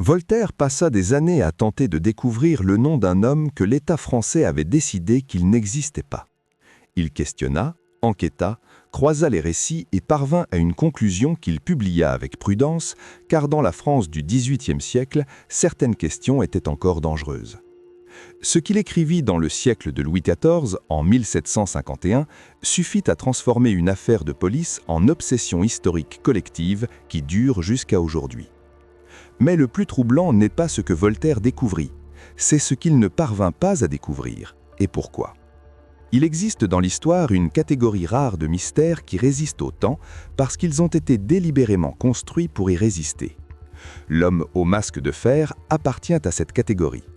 Voltaire passa des années à tenter de découvrir le nom d'un homme que l'État français avait décidé qu'il n'existait pas. Il questionna, enquêta, croisa les récits et parvint à une conclusion qu'il publia avec prudence, car dans la France du XVIIIe siècle, certaines questions étaient encore dangereuses. Ce qu'il écrivit dans le siècle de Louis XIV, en 1751, suffit à transformer une affaire de police en obsession historique collective qui dure jusqu'à aujourd'hui. Mais le plus troublant n'est pas ce que Voltaire découvrit, c'est ce qu'il ne parvint pas à découvrir. Et pourquoi ? Il existe dans l'histoire une catégorie rare de mystères qui résistent au temps parce qu'ils ont été délibérément construits pour y résister. L'homme au masque de fer appartient à cette catégorie.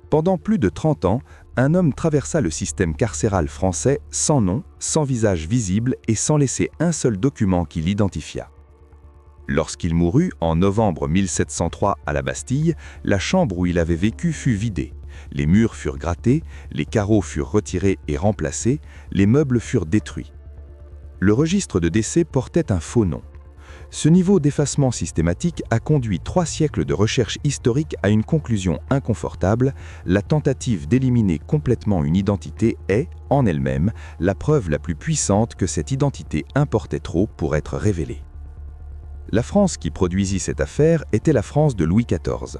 Pendant plus de 30 ans, un homme traversa le système carcéral français sans nom, sans visage visible et sans laisser un seul document qui l'identifiât. Lorsqu'il mourut en novembre 1703 à la Bastille, la chambre où il avait vécu fut vidée. Les murs furent grattés, les carreaux furent retirés et remplacés, les meubles furent détruits. Le registre de décès portait un faux nom. Ce niveau d'effacement systématique a conduit 3 siècles de recherche historique à une conclusion inconfortable: la tentative d'éliminer complètement une identité est, en elle-même, la preuve la plus puissante que cette identité importait trop pour être révélée. La France qui produisit cette affaire était la France de Louis XIV,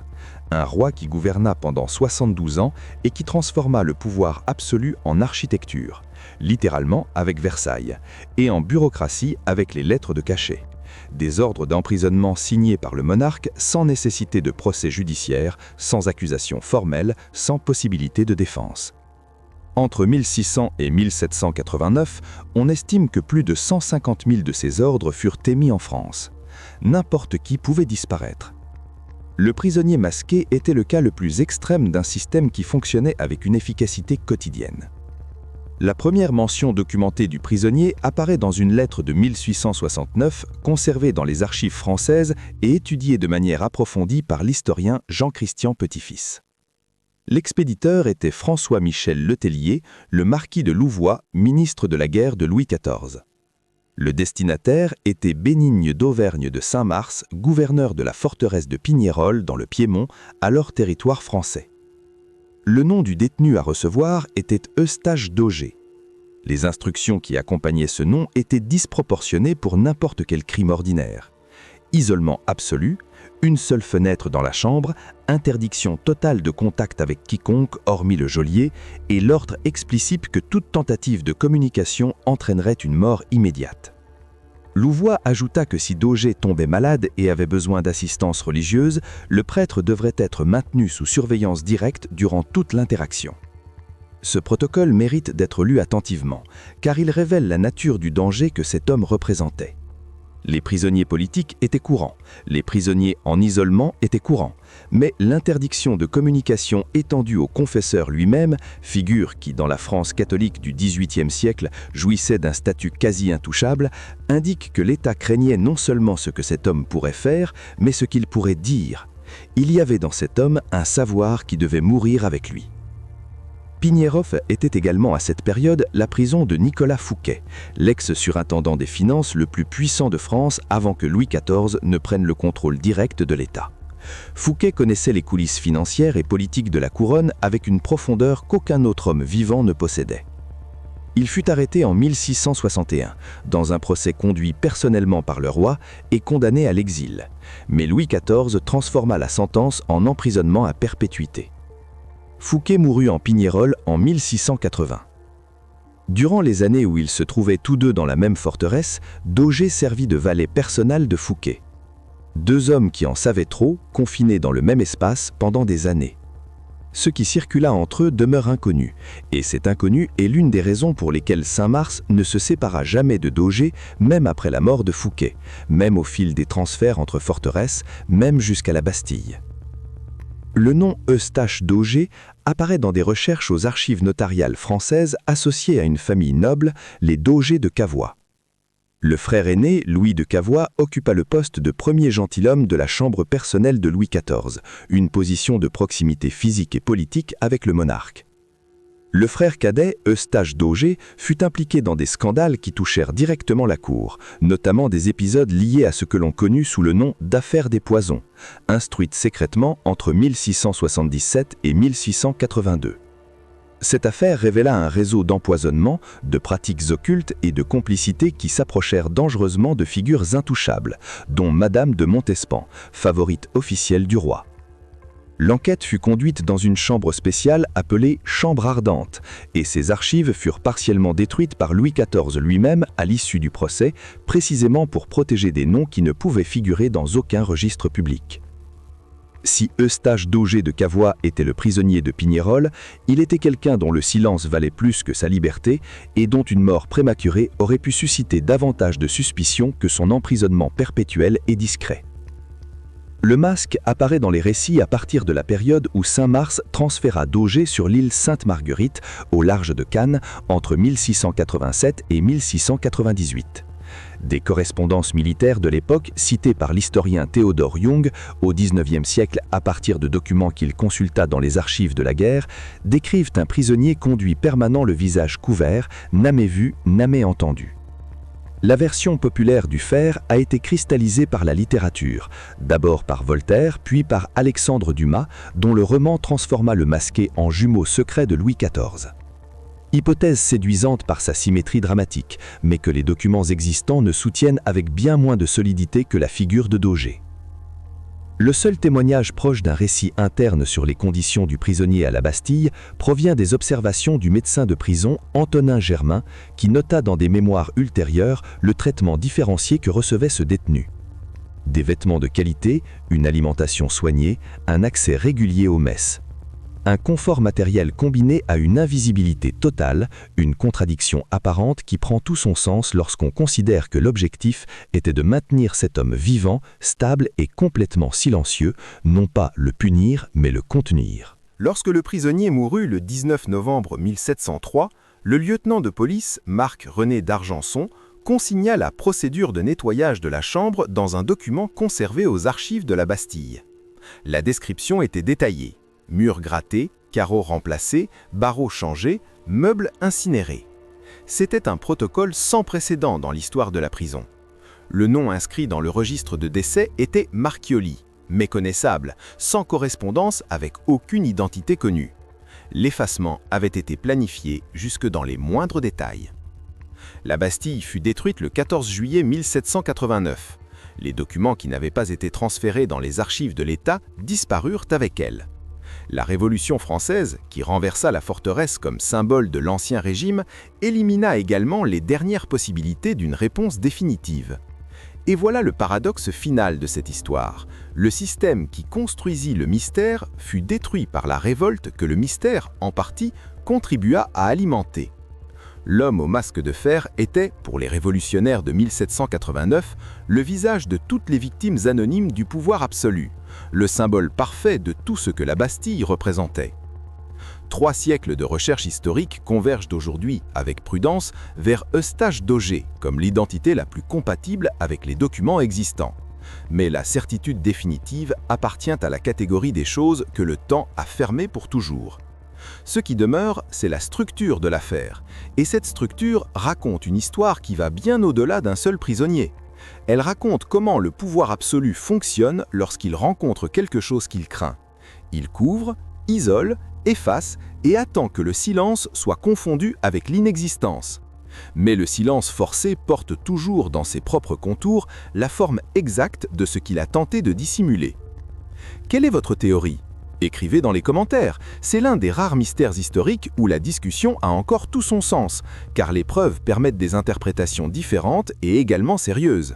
un roi qui gouverna pendant 72 ans et qui transforma le pouvoir absolu en architecture, littéralement avec Versailles, et en bureaucratie avec les lettres de cachet. Des ordres d'emprisonnement signés par le monarque sans nécessité de procès judiciaire, sans accusation formelle, sans possibilité de défense. Entre 1600 et 1789, on estime que plus de 150 000 de ces ordres furent émis en France. N'importe qui pouvait disparaître. Le prisonnier masqué était le cas le plus extrême d'un système qui fonctionnait avec une efficacité quotidienne. La première mention documentée du prisonnier apparaît dans une lettre de 1869 conservée dans les archives françaises et étudiée de manière approfondie par l'historien Jean-Christian Petit-Fils. L'expéditeur était François-Michel Letellier, le marquis de Louvois, ministre de la guerre de Louis XIV. Le destinataire était Bénigne d'Auvergne de Saint-Mars, gouverneur de la forteresse de Pignerol dans le Piémont, alors territoire français. Le nom du détenu à recevoir était Eustache d'Auger. Les instructions qui accompagnaient ce nom étaient disproportionnées pour n'importe quel crime ordinaire. Isolement absolu, une seule fenêtre dans la chambre, interdiction totale de contact avec quiconque hormis le geôlier et l'ordre explicite que toute tentative de communication entraînerait une mort immédiate. Louvois ajouta que si d'Auger tombait malade et avait besoin d'assistance religieuse, le prêtre devrait être maintenu sous surveillance directe durant toute l'interaction. Ce protocole mérite d'être lu attentivement, car il révèle la nature du danger que cet homme représentait. Les prisonniers politiques étaient courants, les prisonniers en isolement étaient courants, mais l'interdiction de communication étendue au confesseur lui-même, figure qui dans la France catholique du XVIIIe siècle jouissait d'un statut quasi intouchable, indique que l'État craignait non seulement ce que cet homme pourrait faire, mais ce qu'il pourrait dire. Il y avait dans cet homme un savoir qui devait mourir avec lui. Pignerol était également à cette période la prison de Nicolas Fouquet, l'ex-surintendant des finances le plus puissant de France avant que Louis XIV ne prenne le contrôle direct de l'État. Fouquet connaissait les coulisses financières et politiques de la couronne avec une profondeur qu'aucun autre homme vivant ne possédait. Il fut arrêté en 1661, dans un procès conduit personnellement par le roi et condamné à l'exil. Mais Louis XIV transforma la sentence en emprisonnement à perpétuité. Fouquet mourut en Pignerol en 1680. Durant les années où ils se trouvaient tous deux dans la même forteresse, d'Auger servit de valet personnel de Fouquet. 2 hommes qui en savaient trop, confinés dans le même espace pendant des années. Ce qui circula entre eux demeure inconnu, et cet inconnu est l'une des raisons pour lesquelles Saint-Mars ne se sépara jamais de d'Auger, même après la mort de Fouquet, même au fil des transferts entre forteresses, même jusqu'à la Bastille. Le nom Eustache d'Auger apparaît dans des recherches aux archives notariales françaises associées à une famille noble, les d'Auger de Cavois. Le frère aîné, Louis de Cavois, occupa le poste de premier gentilhomme de la chambre personnelle de Louis XIV, une position de proximité physique et politique avec le monarque. Le frère cadet, Eustache d'Auger, fut impliqué dans des scandales qui touchèrent directement la cour, notamment des épisodes liés à ce que l'on connut sous le nom d'affaire des poisons, instruite secrètement entre 1677 et 1682. Cette affaire révéla un réseau d'empoisonnement, de pratiques occultes et de complicités qui s'approchèrent dangereusement de figures intouchables, dont Madame de Montespan, favorite officielle du roi. L'enquête fut conduite dans une chambre spéciale appelée « Chambre ardente » et ses archives furent partiellement détruites par Louis XIV lui-même à l'issue du procès, précisément pour protéger des noms qui ne pouvaient figurer dans aucun registre public. Si Eustache d'Auger de Cavois était le prisonnier de Pignerol, il était quelqu'un dont le silence valait plus que sa liberté et dont une mort prématurée aurait pu susciter davantage de suspicion que son emprisonnement perpétuel et discret. Le masque apparaît dans les récits à partir de la période où Saint-Mars transféra d'Auger sur l'île Sainte-Marguerite, au large de Cannes, entre 1687 et 1698. Des correspondances militaires de l'époque, citées par l'historien Théodore Young au XIXe siècle à partir de documents qu'il consulta dans les archives de la guerre, décrivent un prisonnier conduit permanent le visage couvert, jamais vu, jamais entendu. La version populaire du fer a été cristallisée par la littérature, d'abord par Voltaire, puis par Alexandre Dumas, dont le roman transforma le masqué en jumeau secret de Louis XIV. Hypothèse séduisante par sa symétrie dramatique, mais que les documents existants ne soutiennent avec bien moins de solidité que la figure de d'Auger. Le seul témoignage proche d'un récit interne sur les conditions du prisonnier à la Bastille provient des observations du médecin de prison Antonin Germain, qui nota dans des mémoires ultérieures le traitement différencié que recevait ce détenu. Des vêtements de qualité, une alimentation soignée, un accès régulier aux messes. Un confort matériel combiné à une invisibilité totale, une contradiction apparente qui prend tout son sens lorsqu'on considère que l'objectif était de maintenir cet homme vivant, stable et complètement silencieux, non pas le punir mais le contenir. Lorsque le prisonnier mourut le 19 novembre 1703, le lieutenant de police Marc-René d'Argenson consigna la procédure de nettoyage de la chambre dans un document conservé aux archives de la Bastille. La description était détaillée. Murs grattés, carreaux remplacés, barreaux changés, meubles incinérés. C'était un protocole sans précédent dans l'histoire de la prison. Le nom inscrit dans le registre de décès était Marchioli, méconnaissable, sans correspondance avec aucune identité connue. L'effacement avait été planifié jusque dans les moindres détails. La Bastille fut détruite le 14 juillet 1789. Les documents qui n'avaient pas été transférés dans les archives de l'État disparurent avec elle. La Révolution française, qui renversa la forteresse comme symbole de l'Ancien Régime, élimina également les dernières possibilités d'une réponse définitive. Et voilà le paradoxe final de cette histoire. Le système qui construisit le mystère fut détruit par la révolte que le mystère, en partie, contribua à alimenter. L'homme au masque de fer était, pour les révolutionnaires de 1789, le visage de toutes les victimes anonymes du pouvoir absolu, le symbole parfait de tout ce que la Bastille représentait. 3 siècles de recherche historique convergent aujourd'hui, avec prudence, vers Eustache d'Auger comme l'identité la plus compatible avec les documents existants. Mais la certitude définitive appartient à la catégorie des choses que le temps a fermées pour toujours. Ce qui demeure, c'est la structure de l'affaire. Et cette structure raconte une histoire qui va bien au-delà d'un seul prisonnier. Elle raconte comment le pouvoir absolu fonctionne lorsqu'il rencontre quelque chose qu'il craint. Il couvre, isole, efface et attend que le silence soit confondu avec l'inexistence. Mais le silence forcé porte toujours dans ses propres contours la forme exacte de ce qu'il a tenté de dissimuler. Quelle est votre théorie ? Écrivez dans les commentaires, c'est l'un des rares mystères historiques où la discussion a encore tout son sens, car les preuves permettent des interprétations différentes et également sérieuses.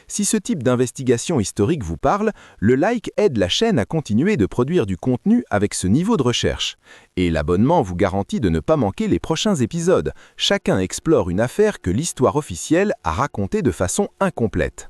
Si ce type d'investigation historique vous parle, le like aide la chaîne à continuer de produire du contenu avec ce niveau de recherche. Et l'abonnement vous garantit de ne pas manquer les prochains épisodes. Chacun explore une affaire que l'histoire officielle a racontée de façon incomplète.